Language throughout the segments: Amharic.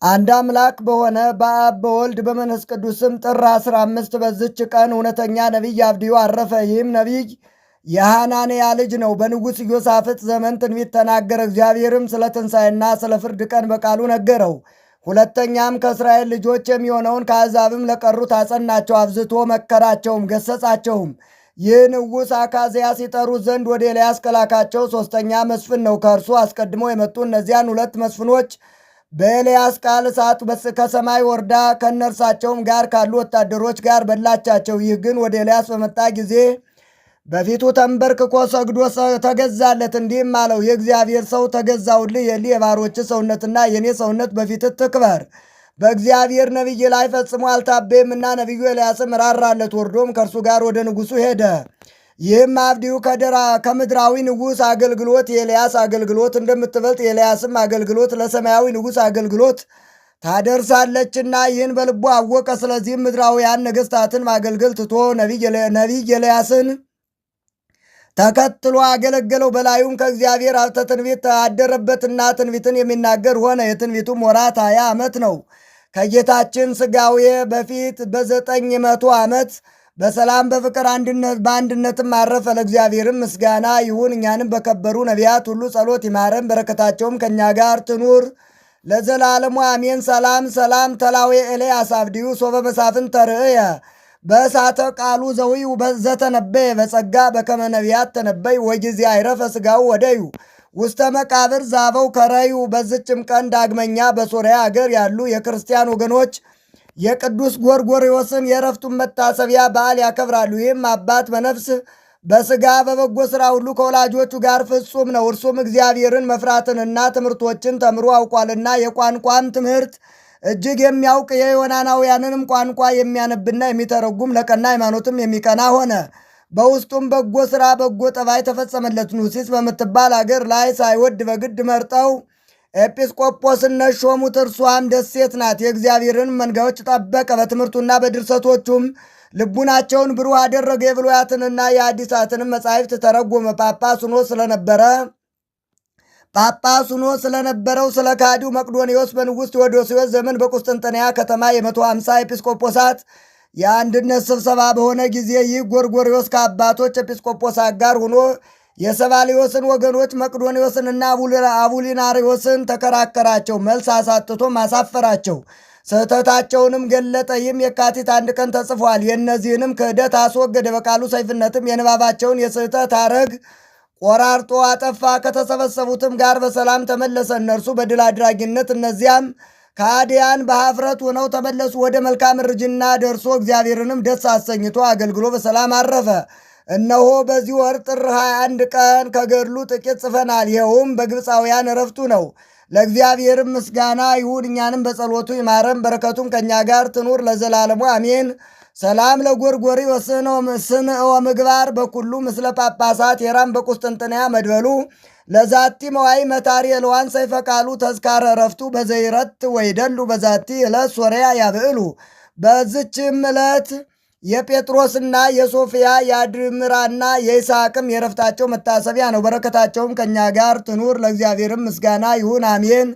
አንድ አምላክ በሆነ በአብ በወልድ በመንፈስ ቅዱስም ጥር 15 በዝች ቀን እውነተኛ ነቢይ አብድዮ አረፈ። ይህም ነቢይ የሐናንያ ልጅ ነው። በንጉሥ ኢዮሳፍጥ ዘመን ትንቢት ተናገረ። እግዚአብሔርም ስለ ትንሣኤና ስለ ፍርድ ቀን በቃሉ ነገረው። ሁለተኛም ከእስራኤል ልጆች የሚሆነውን ከአሕዛብም ለቀሩት አጸናቸው፣ አብዝቶ መከራቸውም ገሰጻቸውም። ይህ ንጉሥ አካዝያስ ይጠሩት ዘንድ ወደ ኤልያስ ከላካቸው ሦስተኛ መስፍን ነው። ከእርሱ አስቀድመው የመጡ እነዚያን ሁለት መስፍኖች በኤልያስ ቃል እሳት ከሰማይ ወርዳ ከእነርሳቸውም ጋር ካሉ ወታደሮች ጋር በላቻቸው። ይህ ግን ወደ ኤልያስ በመጣ ጊዜ በፊቱ ተንበርክኮ ሰግዶ ተገዛለት። እንዲህም አለው፣ የእግዚአብሔር ሰው ተገዛውልህ። የሊህ የባሮች ሰውነትና የእኔ ሰውነት በፊትህ ትክበር። በእግዚአብሔር ነቢይ ላይ ፈጽሞ አልታበየምና። ነቢዩ ኤልያስም ራራለት። ወርዶም ከእርሱ ጋር ወደ ንጉሡ ሄደ። ይህም አብድዩ ከምድራዊ ንጉሥ አገልግሎት የኤልያስ አገልግሎት እንደምትበልጥ የኤልያስም አገልግሎት ለሰማያዊ ንጉሥ አገልግሎት ታደርሳለችና ይህን በልቡ አወቀ። ስለዚህም ምድራውያን ነገሥታትን ማገልገል ትቶ ነቢይ ኤልያስን ተከትሎ አገለገለው። በላዩም ከእግዚአብሔር ሀብተ ትንቢት አደረበትና ትንቢትን የሚናገር ሆነ። የትንቢቱም ወራት 20 ዓመት ነው። ከጌታችን ሥጋዌ በፊት በ900 ዓመት በሰላም በፍቅር በአንድነትም አረፈ። ለእግዚአብሔርም ምስጋና ይሁን። እኛንም በከበሩ ነቢያት ሁሉ ጸሎት ይማረን፣ በረከታቸውም ከእኛ ጋር ትኑር ለዘላለሙ አሜን። ሰላም ሰላም ተላዌ ኤልያስ አብድዩ ሶበ መሳፍንት ተርእየ በእሳተ ቃሉ ዘዊው ዘተነበየ በጸጋ በከመ ነቢያት ተነበይ ወጊዜ አይረፈ ሥጋው ወደዩ ውስተ መቃብር ዛበው ከረዩ። በዝችም ቀን ዳግመኛ በሶርያ አገር ያሉ የክርስቲያን ወገኖች የቅዱስ ጎርጎርዮስን የዕረፍቱን መታሰቢያ በዓል ያከብራሉ። ይህም አባት በነፍስ በሥጋ በበጎ ሥራ ሁሉ ከወላጆቹ ጋር ፍጹም ነው። እርሱም እግዚአብሔርን መፍራትንና ትምህርቶችን ተምሮ አውቋልና የቋንቋም ትምህርት እጅግ የሚያውቅ የዮናናውያንንም ቋንቋ የሚያነብና የሚተረጉም ለቀና ሃይማኖትም የሚቀና ሆነ። በውስጡም በጎ ሥራ በጎ ጠባይ ተፈጸመለት። ኑሲስ በምትባል አገር ላይ ሳይወድ በግድ መርጠው ኤጲስቆጶስነት ሾሙት። እርሷም ደሴት ናት። የእግዚአብሔርን መንጋዎች ጠበቀ። በትምህርቱና በድርሰቶቹም ልቡናቸውን ብሩህ አደረገ። የብሉያትንና የአዲሳትንም መጻሕፍት ተረጎመ። ጳጳስ ሆኖ ስለነበረው ስለ ካዲው መቅዶኒዎስ በንጉሥ ቴዎዶስዮስ ዘመን በቁስጥንጥንያ ከተማ የ150 ኤጲስቆጶሳት የአንድነት ስብሰባ በሆነ ጊዜ ይህ ጎርጎርዮስ ከአባቶች ኤጲስቆጶሳት ጋር ሆኖ የሰባሊዮስን ወገኖች መቅዶኒዎስንና አቡሊናሪዎስን ተከራከራቸው። መልስ አሳጥቶም አሳፈራቸው። ስህተታቸውንም ገለጠ። ይህም የካቲት 1 ቀን ተጽፏል። የእነዚህንም ክህደት አስወገደ። በቃሉ ሰይፍነትም የንባባቸውን የስህተት ሐረግ ቆራርጦ አጠፋ። ከተሰበሰቡትም ጋር በሰላም ተመለሰ። እነርሱ በድል አድራጊነት፣ እነዚያም ከሃዲያን በኀፍረት ሆነው ተመለሱ። ወደ መልካም እርጅና ደርሶ እግዚአብሔርንም ደስ አሰኝቶ አገልግሎ በሰላም አረፈ። እነሆ በዚህ ወር ጥር 21 ቀን ከገድሉ ጥቂት ጽፈናል። ይኸውም በግብፃውያን ዕረፍቱ ነው። ለእግዚአብሔርም ምስጋና ይሁን፣ እኛንም በጸሎቱ ይማረን፣ በረከቱም ከእኛ ጋር ትኑር ለዘላለሙ አሜን። ሰላም ለጎርጎርዮስ ስምዖ ምግባር በኩሉ ምስለ ጳጳሳት የራም በቁስጥንጥንያ መድበሉ ለዛቲ መዋይ መታሪ የለዋን ሰይፈ ቃሉ ተዝካረ ዕረፍቱ በዘይረት ወይደሉ በዛቲ ዕለት ሶርያ ያብዕሉ። በዝችም ዕለት የጴጥሮስና የሶፊያ የአድምራና የይስሐቅም የዕረፍታቸው መታሰቢያ ነው። በረከታቸውም ከእኛ ጋር ትኑር ለእግዚአብሔርም ምስጋና ይሁን አሜን።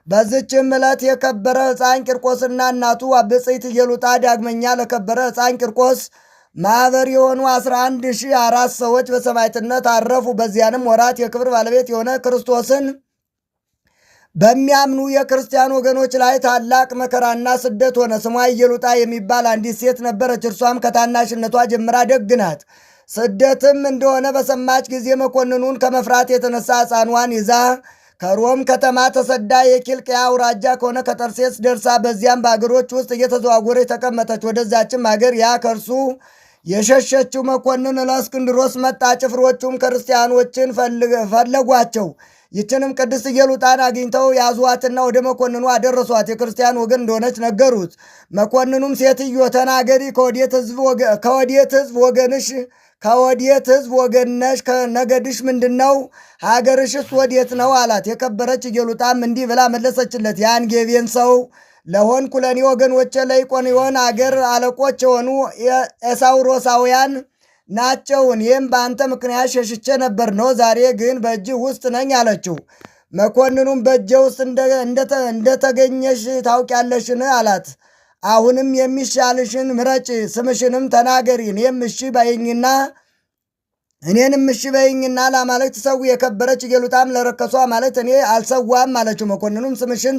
በዝችም ዕለት የከበረ ሕፃን ቂርቆስና እናቱ ብፅዕት ኢየሉጣ ዳግመኛ ለከበረ ሕፃን ቂርቆስ ማኅበር የሆኑ 11,004 ሰዎች በሰማዕትነት አረፉ። በዚያንም ወራት የክብር ባለቤት የሆነ ክርስቶስን በሚያምኑ የክርስቲያን ወገኖች ላይ ታላቅ መከራና ስደት ሆነ። ስሟ ኢየሉጣ የሚባል አንዲት ሴት ነበረች። እርሷም ከታናሽነቷ ጀምራ ደግ ናት። ስደትም እንደሆነ በሰማች ጊዜ መኮንኑን ከመፍራት የተነሳ ሕፃኗን ይዛ ከሮም ከተማ ተሰዳ የኪልቅያ አውራጃ ከሆነ ከጠርሴስ ደርሳ በዚያም በአገሮች ውስጥ እየተዘዋወረች ተቀመጠች። ወደዛችም አገር ያ ከእርሱ የሸሸችው መኮንን ለእስክንድሮስ መጣ። ጭፍሮቹም ክርስቲያኖችን ፈለጓቸው። ይችንም ቅድስት ኢየሉጣን አግኝተው ያዙዋትና ወደ መኮንኑ አደረሷት። የክርስቲያን ወገን እንደሆነች ነገሩት። መኮንኑም ሴትዮ ተናገሪ፣ ከወዴት ሕዝብ ወገነሽ? ከነገድሽ ምንድን ነው? ሀገርሽስ ወዴት ነው አላት። የከበረች ኢየሉጣም እንዲህ ብላ መለሰችለት። የአንጌቤን ሰው ለሆንኩ ለእኔ ወገኖቼ ለኢቆንዮን አገር አለቆች የሆኑ ኤሳውሮሳውያን ናቸው። እኔም በአንተ ምክንያት ሸሽቼ ነበር ነው፣ ዛሬ ግን በእጅህ ውስጥ ነኝ አለችው። መኮንኑም በእጄ ውስጥ እንደተገኘሽ ታውቂያለሽን? አላት። አሁንም የሚሻልሽን ምረጭ፣ ስምሽንም ተናገሪ፣ እኔንም እሺ በይኝና ለአማልክት ሰዊ፣ የከበረች ኢየሉጣም ለረከሷ ማለት እኔ አልሰዋም አለችው። መኮንኑም ስምሽን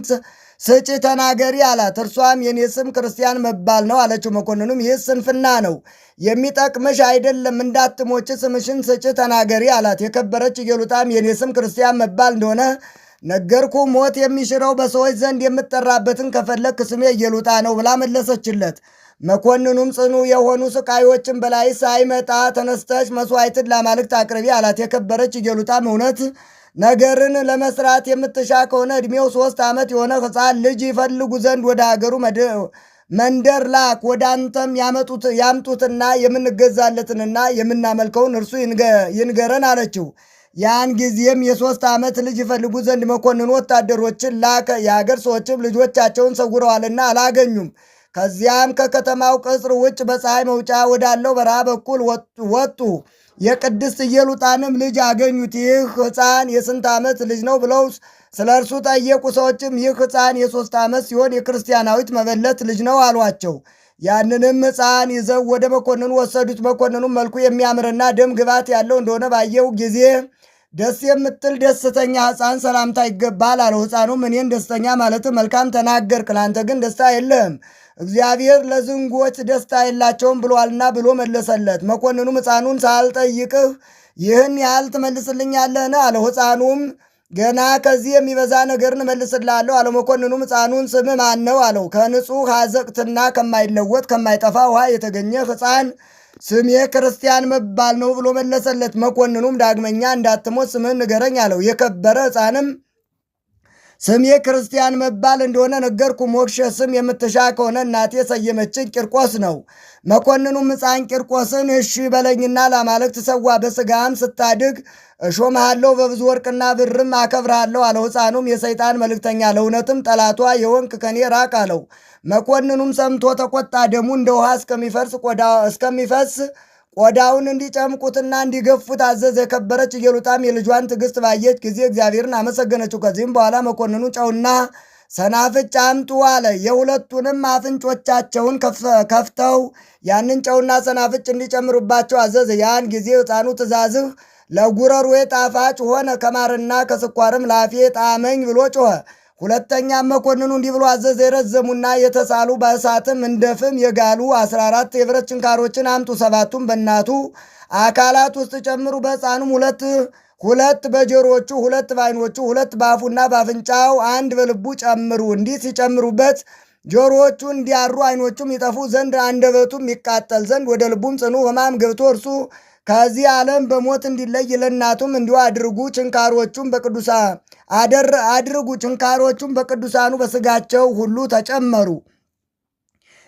ስጪ ተናገሪ አላት። እርሷም የኔ ስም ክርስቲያን መባል ነው አለችው። መኮንኑም ይህ ስንፍና ነው፣ የሚጠቅምሽ አይደለም፣ እንዳትሞች ስምሽን ስጪ ተናገሪ አላት። የከበረች ኢየሉጣም የኔ ስም ክርስቲያን መባል እንደሆነ ነገርኩ፣ ሞት የሚሽረው በሰዎች ዘንድ የምጠራበትን ከፈለክ ስሜ ኢየሉጣ ነው ብላ መለሰችለት። መኮንኑም ጽኑ የሆኑ ስቃዮችን በላይ ሳይመጣ ተነስተሽ መስዋዕትን ለአማልክት አቅርቢ አላት። የከበረች ኢየሉጣም እውነት ነገርን ለመስራት የምትሻ ከሆነ ዕድሜው 3 ዓመት የሆነ ሕፃን ልጅ ይፈልጉ ዘንድ ወደ አገሩ መንደር ላክ፣ ወደ አንተም ያምጡትና የምንገዛለትንና የምናመልከውን እርሱ ይንገረን አለችው። ያን ጊዜም የ3 ዓመት ልጅ ይፈልጉ ዘንድ መኮንኑ ወታደሮችን ላከ። የአገር ሰዎችም ልጆቻቸውን ሰውረዋልና አላገኙም። ከዚያም ከከተማው ቅጽር ውጭ በፀሐይ መውጫ ወዳለው በረሃ በኩል ወጡ። የቅድስት ኢየሉጣንም ልጅ አገኙት። ይህ ሕፃን የስንት ዓመት ልጅ ነው ብለው ስለ እርሱ ጠየቁ። ሰዎችም ይህ ሕፃን የ3 ዓመት ሲሆን የክርስቲያናዊት መበለት ልጅ ነው አሏቸው። ያንንም ሕፃን ይዘው ወደ መኮንኑ ወሰዱት። መኮንኑም መልኩ የሚያምርና ደም ግባት ያለው እንደሆነ ባየው ጊዜ ደስ የምትል ደስተኛ ሕፃን ሰላምታ ይገባል አለው። ሕፃኑም እኔን ደስተኛ ማለት መልካም ተናገርክ፣ ለአንተ ግን ደስታ የለህም፣ እግዚአብሔር ለዝንጎች ደስታ የላቸውም ብሏልና ብሎ መለሰለት። መኮንኑም ሕፃኑን ሳልጠይቅህ ይህን ያህል ትመልስልኛለህን? አለው። ሕፃኑም ገና ከዚህ የሚበዛ ነገርን እመልስልሃለሁ አለው። መኮንኑም ሕፃኑን ስምህ ማን ነው? አለው። ከንጹሕ አዘቅትና ከማይለወጥ ከማይጠፋ ውሃ የተገኘ ሕፃን ስሜ ክርስቲያን መባል ነው ብሎ መለሰለት። መኮንኑም ዳግመኛ እንዳትሞት ስምህን ንገረኝ አለው። የከበረ ሕፃንም ስሜ ክርስቲያን መባል እንደሆነ ነገርኩ። ሞክሸ ስም የምትሻ ከሆነ እናቴ ሰየመችን ቂርቆስ ነው። መኮንኑም ሕፃን ቂርቆስን እሺ በለኝና ለአማልክት ሰዋ፣ በሥጋም ስታድግ እሾምሃለሁ፣ በብዙ ወርቅና ብርም አከብርሃለሁ አለው። ሕፃኑም የሰይጣን መልእክተኛ ለእውነትም ጠላቷ የወንክ ከኔ ራቅ አለው። መኮንኑም ሰምቶ ተቆጣ። ደሙ እንደ ውሃ እስከሚፈስ ቆዳውን እንዲጨምቁትና እንዲገፉት አዘዘ። የከበረች ኢየሉጣም የልጇን ትዕግስት ባየች ጊዜ እግዚአብሔርን አመሰገነችው። ከዚህም በኋላ መኮንኑ ጨውና ሰናፍጭ አምጡ አለ። የሁለቱንም አፍንጮቻቸውን ከፍተው ያንን ጨውና ሰናፍጭ እንዲጨምሩባቸው አዘዘ። ያን ጊዜ ሕፃኑ ትእዛዝህ ለጉረሮዬ ጣፋጭ ሆነ፣ ከማርና ከስኳርም ላፌ ጣመኝ ብሎ ጮኸ። ሁለተኛም መኮንኑ እንዲህ ብሎ አዘዘ። የረዘሙና የተሳሉ በእሳትም እንደ ፍም የጋሉ 14 የብረት ችንካሮችን አምጡ። 7ቱም በእናቱ አካላት ውስጥ ጨምሩ። በሕፃኑም ሁለት በጆሮቹ፣ 2 በዓይኖቹ፣ 2 በአፉና በአፍንጫው፣ 1 በልቡ ጨምሩ። እንዲህ ሲጨምሩበት ጆሮዎቹ እንዲያሩ፣ ዓይኖቹም ይጠፉ ዘንድ፣ አንደበቱም ይቃጠል ዘንድ፣ ወደ ልቡም ጽኑ ሕማም ገብቶ እርሱ ከዚህ ዓለም በሞት እንዲለይ ለእናቱም እንዲሁ አድርጉ። ችንካሮቹም በቅዱሳኑ በሥጋቸው ሁሉ ተጨመሩ።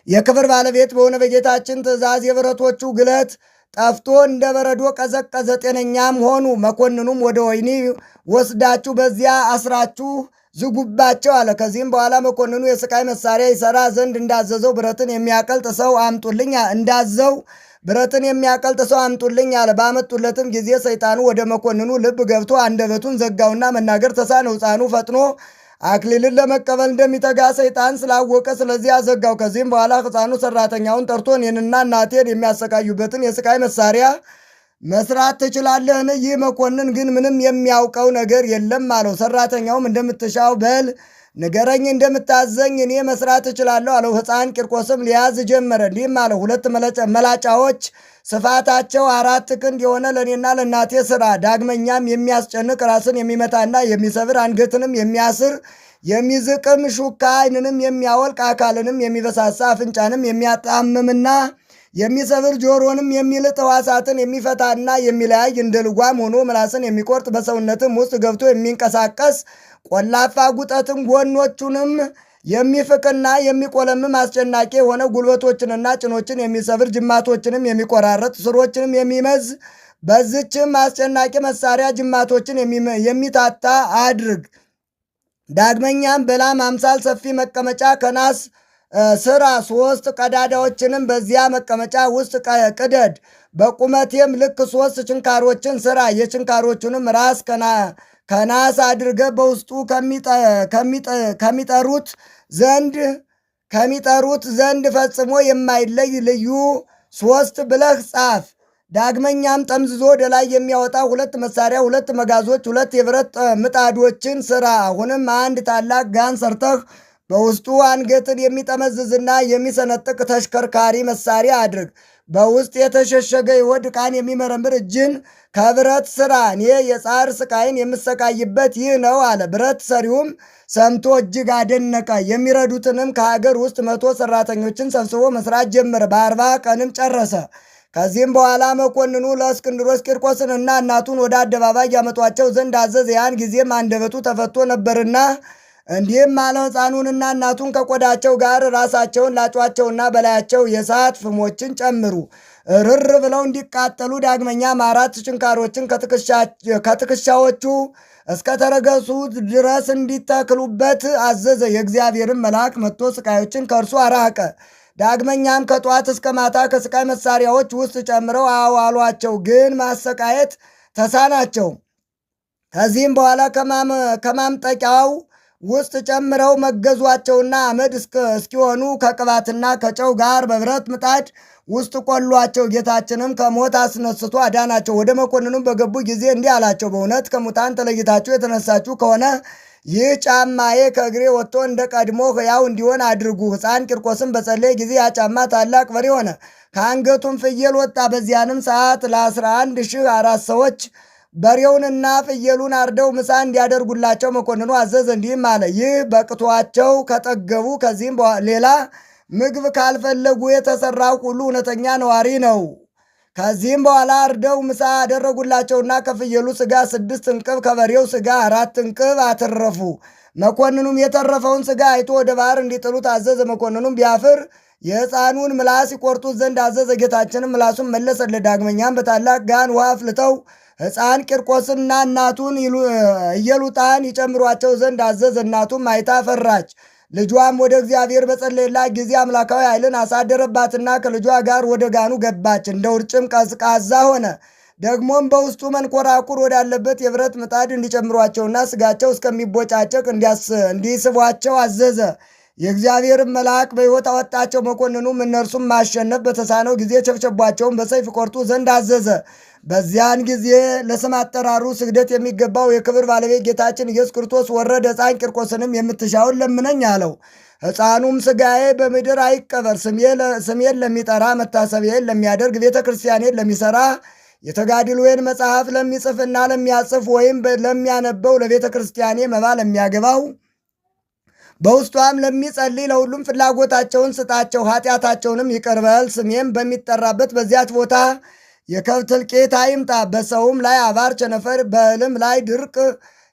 የክብር ባለቤት በሆነ በጌታችን ትእዛዝ የብረቶቹ ግለት ጠፍቶ እንደ በረዶ ቀዘቀዘ፣ ጤነኛም ሆኑ። መኮንኑም ወደ ወህኒ ወስዳችሁ በዚያ አስራችሁ ዝጉባቸው አለ። ከዚህም በኋላ መኮንኑ የስቃይ መሳሪያ ይሰራ ዘንድ እንዳዘዘው ብረትን የሚያቀልጥ ሰው አምጡልኝ አለ። ባመጡለትም ጊዜ ሰይጣኑ ወደ መኮንኑ ልብ ገብቶ አንደበቱን ዘጋውና መናገር ተሳነው። ሕፃኑ ፈጥኖ አክሊልን ለመቀበል እንደሚተጋ ሰይጣን ስላወቀ ስለዚህ አዘጋው። ከዚህም በኋላ ሕፃኑ ሰራተኛውን ጠርቶ እኔንና እናቴን የሚያሰቃዩበትን የስቃይ መሳሪያ መስራት ትችላለህን? ይህ መኮንን ግን ምንም የሚያውቀው ነገር የለም አለው። ሰራተኛውም እንደምትሻው በል ንገረኝ፣ እንደምታዘኝ እኔ መስራት እችላለሁ አለው። ሕፃን ቂርቆስም ሊያዝ ጀመረ። እንዲህም አለው፣ 2 መላጫዎች ስፋታቸው 4 ክንድ የሆነ ለእኔና ለእናቴ ሥራ። ዳግመኛም የሚያስጨንቅ ራስን የሚመታና የሚሰብር አንገትንም የሚያስር የሚዝቅም ሹካ ዓይንንም የሚያወልቅ አካልንም የሚበሳሳ አፍንጫንም የሚያጣምምና የሚሰብር ጆሮንም የሚልጥ ሕዋሳትን የሚፈታና የሚለያይ እንደ ልጓም ሆኖ ምላስን የሚቆርጥ በሰውነትም ውስጥ ገብቶ የሚንቀሳቀስ ቆላፋ ጉጠትም ጎኖቹንም የሚፍቅና የሚቆለምም አስጨናቂ የሆነ ጉልበቶችንና ጭኖችን የሚሰብር ጅማቶችንም የሚቆራረጥ ስሮችንም የሚመዝ በዝችም አስጨናቂ መሳሪያ ጅማቶችን የሚታታ አድርግ። ዳግመኛም በላም አምሳል ሰፊ መቀመጫ ከናስ ስራ 3 ቀዳዳዎችንም በዚያ መቀመጫ ውስጥ ቅደድ። በቁመቴም ልክ 3 ችንካሮችን ስራ። የችንካሮቹንም ራስ ከናስ አድርገህ በውስጡ ከሚጠሩት ዘንድ ፈጽሞ የማይለይ ልዩ 3 ብለህ ጻፍ። ዳግመኛም ጠምዝዞ ወደ ላይ የሚያወጣ 2 መሳሪያ፣ 2 መጋዞች፣ 2 የብረት ምጣዶችን ስራ። አሁንም አንድ ታላቅ ጋን ሰርተህ በውስጡ አንገትን የሚጠመዝዝና የሚሰነጥቅ ተሽከርካሪ መሳሪያ አድርግ። በውስጥ የተሸሸገ የሆድ ዕቃን የሚመረምር እጅን ከብረት ስራ። እኔ የጻር ስቃይን የምሰቃይበት ይህ ነው አለ። ብረት ሰሪውም ሰምቶ እጅግ አደነቀ። የሚረዱትንም ከሀገር ውስጥ 100 ሰራተኞችን ሰብስቦ መስራት ጀመረ። በ40 ቀንም ጨረሰ። ከዚህም በኋላ መኮንኑ ለእስክንድሮስ ቂርቆስንና እናቱን ወደ አደባባይ ያመጧቸው ዘንድ አዘዘ። ያን ጊዜም አንደበቱ ተፈቶ ነበርና እንዲህም አለ። ሕፃኑንና እናቱን ከቆዳቸው ጋር ራሳቸውን ላጯቸውና በላያቸው የእሳት ፍሞችን ጨምሩ፣ ርር ብለው እንዲቃጠሉ። ዳግመኛም 4 ችንካሮችን ከትከሻዎቹ እስከ ተረገሱ ድረስ እንዲተክሉበት አዘዘ። የእግዚአብሔርን መልአክ መጥቶ ስቃዮችን ከእርሱ አራቀ። ዳግመኛም ከጧት እስከ ማታ ከስቃይ መሳሪያዎች ውስጥ ጨምረው አዋሏቸው፣ ግን ማሰቃየት ተሳናቸው። ከዚህም በኋላ ከማምጠቂያው ውስጥ ጨምረው መገዟቸውና አመድ እስኪሆኑ ከቅባትና ከጨው ጋር በብረት ምጣድ ውስጥ ቆሏቸው። ጌታችንም ከሞት አስነስቶ አዳናቸው። ወደ መኮንኑም በገቡ ጊዜ እንዲህ አላቸው፣ በእውነት ከሙታን ተለይታችሁ የተነሳችሁ ከሆነ ይህ ጫማዬ ከእግሬ ወጥቶ እንደ ቀድሞ ሕያው እንዲሆን አድርጉ። ሕፃን ቂርቆስም በጸለየ ጊዜ ያ ጫማ ታላቅ በሬ ሆነ፣ ከአንገቱም ፍየል ወጣ። በዚያንም ሰዓት ለ11,000 አራት ሰዎች በሬውንና ፍየሉን አርደው ምሳ እንዲያደርጉላቸው መኮንኑ አዘዘ። እንዲህም አለ፣ ይህ በቅቷቸው ከጠገቡ ከዚህም ሌላ ምግብ ካልፈለጉ የተሰራው ሁሉ እውነተኛ ነዋሪ ነው። ከዚህም በኋላ አርደው ምሳ አደረጉላቸውና ከፍየሉ ሥጋ 6 እንቅብ ከበሬው ሥጋ 4 እንቅብ አተረፉ። መኮንኑም የተረፈውን ሥጋ አይቶ ወደ ባህር እንዲጥሉት አዘዘ። መኮንኑም ቢያፍር የሕፃኑን ምላስ ይቆርጡት ዘንድ አዘዘ። ጌታችንም ምላሱን መለሰለት። ዳግመኛም በታላቅ ጋን ውሃ አፍልተው ሕፃን ቂርቆስና እናቱን ኢየሉጣን ይጨምሯቸው ዘንድ አዘዘ። እናቱም አይታ ፈራች። ልጇም ወደ እግዚአብሔር በጸለየላት ጊዜ አምላካዊ ኃይልን አሳደረባትና ከልጇ ጋር ወደ ጋኑ ገባች። እንደ ውርጭም ቀዝቃዛ ሆነ። ደግሞም በውስጡ መንኮራኩር ወዳለበት የብረት ምጣድ እንዲጨምሯቸውና ሥጋቸው እስከሚቦጫጨቅ እንዲስቧቸው አዘዘ። የእግዚአብሔርን መልአክ በሕይወት አወጣቸው። መኮንኑም እነርሱም ማሸነፍ በተሳነው ጊዜ ቸብቸቧቸውን በሰይፍ ቆርጡ ዘንድ አዘዘ። በዚያን ጊዜ ለስም አጠራሩ ስግደት የሚገባው የክብር ባለቤት ጌታችን ኢየሱስ ክርስቶስ ወረደ። ሕፃን ቂርቆስንም የምትሻውን ለምነኝ አለው። ሕፃኑም ሥጋዬ በምድር አይቀበር፣ ስሜን ለሚጠራ መታሰቢያን ለሚያደርግ ቤተ ክርስቲያኔን ለሚሠራ የተጋድሎዬን መጽሐፍ ለሚጽፍና ለሚያጽፍ ወይም ለሚያነበው ለቤተ ክርስቲያኔ መባ ለሚያገባው በውስጧም ለሚጸልይ ለሁሉም ፍላጎታቸውን ስጣቸው፣ ኃጢአታቸውንም ይቅር በል። ስሜም በሚጠራበት በዚያች ቦታ የከብት እልቂት አይምጣ፣ በሰውም ላይ አባር ቸነፈር፣ በእህልም ላይ ድርቅ፣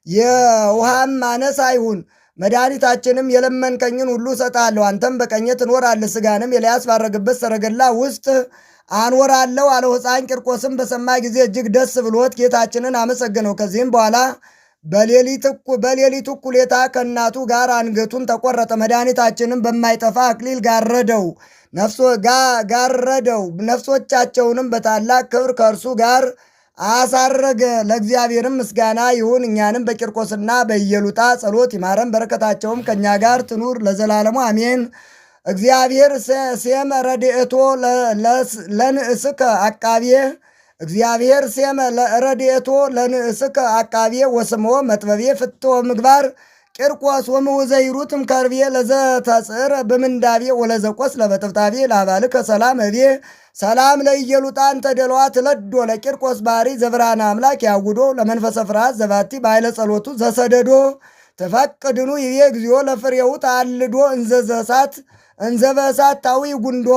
የውሃም ማነስ አይሁን። መድኃኒታችንም የለመንከኝን ሁሉ እሰጥሃለሁ፣ አንተም በቀኜ ትኖራለህ፣ ሥጋንም ኤልያስ ባረገበት ሰረገላ ውስጥ አኖራለሁ አለው። ሕፃን ቂርቆስም በሰማ ጊዜ እጅግ ደስ ብሎት ጌታችንን አመሰገነው። ከዚህም በኋላ በሌሊቱ እኩሌታ ከእናቱ ጋር አንገቱን ተቆረጠ። መድኃኒታችንም በማይጠፋ አክሊል ጋረደው። ነፍሶቻቸውንም በታላቅ ክብር ከእርሱ ጋር አሳረገ። ለእግዚአብሔርም ምስጋና ይሁን። እኛንም በቂርቆስና በኢየሉጣ ጸሎት ይማረን፣ በረከታቸውም ከእኛ ጋር ትኑር ለዘላለሙ አሜን። እግዚአብሔር ሴመ ረድኤቶ ለንእስከ አቃቤ እግዚአብሔር ሴመ ረድኤቶ ለንእስከ አቃቤ ወስሞ መጥበቤ ፍትወ ምግባር ቂርቆስ ወምውዘይሩትም ከርቤ ለዘተጽር በምንዳቤ ወለዘቆስ ለበጥብጣቤ ላባልከ ሰላም እቤ ሰላም ለኢየሉጣን ተደለዋ ትለዶ ለቂርቆስ ባሪ ዘብርሃነ አምላክ ያውዶ ለመንፈሰ ፍርሃት ዘባቲ በኃይለ ጸሎቱ ዘሰደዶ ተፈቅድኑ ይቤ እግዚኦ ለፍሬው ታልዶ እንዘበሳት ታዊ ጉንዶ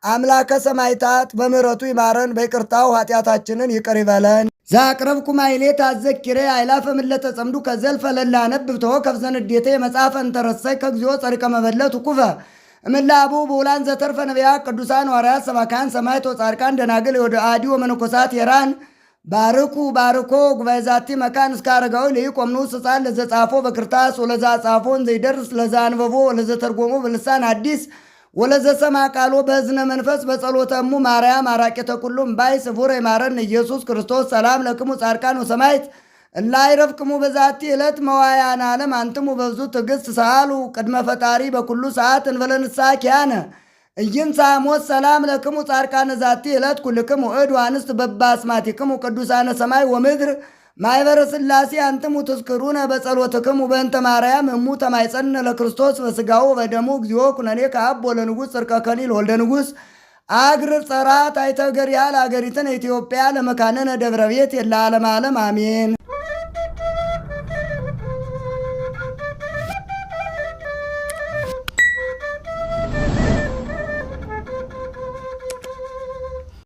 አምላከ ሰማይታት በምሕረቱ ይማረን፣ በይቅርታው ኃጢአታችንን ይቅር ይበለን። ዛቅረብኩ ማይሌት አዘኪሬ አይላፈ ምለተ ጸምዱ ከዘልፈ ለላ ነብብ ተወከፍ ዘንዴቴ መጽሐፈ እንተረሰይ ከግዚኦ ጸሪቀ መበለት ኩፈ እምላቡ በውላን ዘተርፈ ነቢያ ቅዱሳን ሐዋርያት ሰባካን ሰማዕት ወጻድቃን ደናግል ወደ አዲ ወመነኮሳት የራን ባርኮ ጉባኤ ዛቲ መካን እስከ አረጋዊ ለይቆምኑ ሕፃን ለዘጻፎ በክርታስ ወለዛ ጻፎን ዘይደርስ ለዛ አንበቦ ወለዘተርጎሞ በልሳን አዲስ ወለዘሰማ ቃሎ በእዝነ መንፈስ በጸሎተሙ ማርያም አራቄተ ኩሉም ባይ ስፉር የማረን ኢየሱስ ክርስቶስ ሰላም ለክሙ ጻድቃን ወሰማዕት እላይረፍቅሙ በዛቲ ዕለት መዋያን ዓለም አንትሙ በብዙ ትዕግሥት ሳሉ ቅድመ ፈጣሪ በኩሉ ሰዓት እንበለ ንስሐ ኪያነ እይንሳ ሞት ሰላም ለክሙ ጻድቃነ ዛቲ ዕለት ኩልክሙ እድ አንስት በባስማቲክሙ ቅዱሳነ ሰማይ ወምድር ማይበረ ሥላሴ አንትሙ ትዝክሩነ በጸሎትክሙ በእንተ ማርያም እሙ ተማይጸነ ለክርስቶስ በሥጋው በደሙ እግዚኦ ኩነኔ ከአብ ወለንጉሥ ጽርቀ ከሊል ወልደ ንጉሥ አግር ጸራት አይተገር ያህል አገሪትን ኢትዮጵያ ለመካነነ ደብረ ቤት የለ ዓለም ዓለም አሜን።